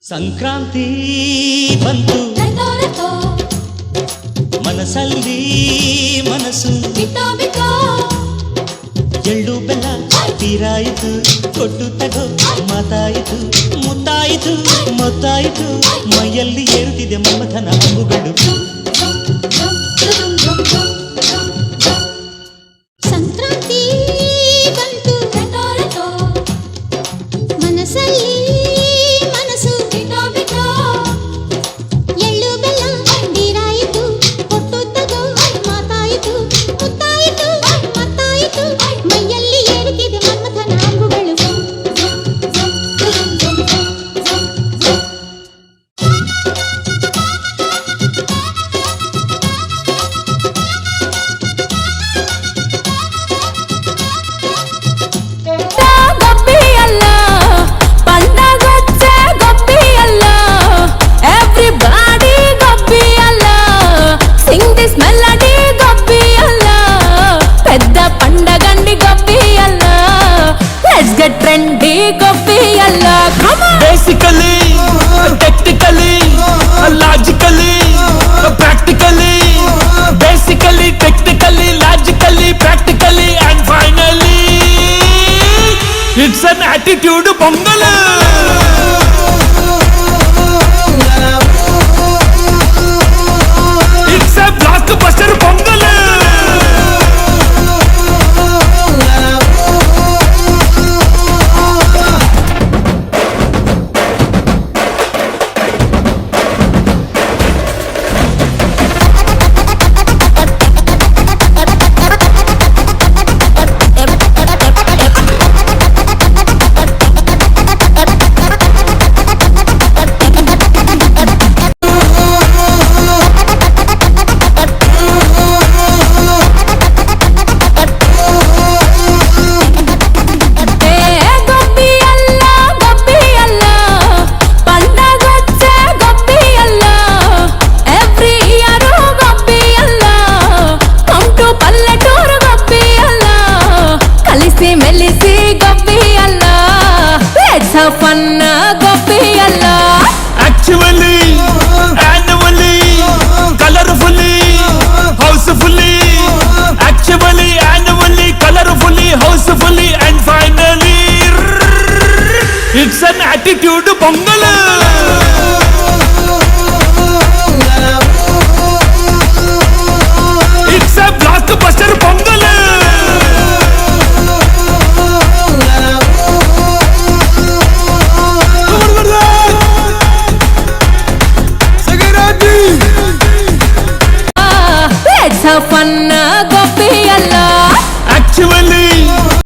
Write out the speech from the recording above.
ಸಂಕ್ರಾಂತಿ ಬಂತು ಮನಸಲ್ಲಿ ಮನಸ್ಸು ಎಳ್ಳು ಬೆಲ್ಲ ತೀರಾಯಿತು ಕೊಟ್ಟು ತಗೋ ಮಾತಾಯಿತು ಮುತ್ತಾಯಿತು ಮೊತ್ತಾಯಿತು ಮೈಯಲ್ಲಿ ಏರುತ್ತಿದೆ ಮಮಥನ ಅಂಬುಗಳು ಸಂಕ್ರಾಂತಿ ಬಂತು ಮನಸಲ್ಲಿ trendy goppy alla basically technically logically practically basically technically logically practically and finally it's an attitude pongal it's a blockbuster pongal fun goppy alla actually annually colorfully housefully actually annually colorfully housefully and finally it's an attitude pongal it's a blockbuster pongal fun goppy alla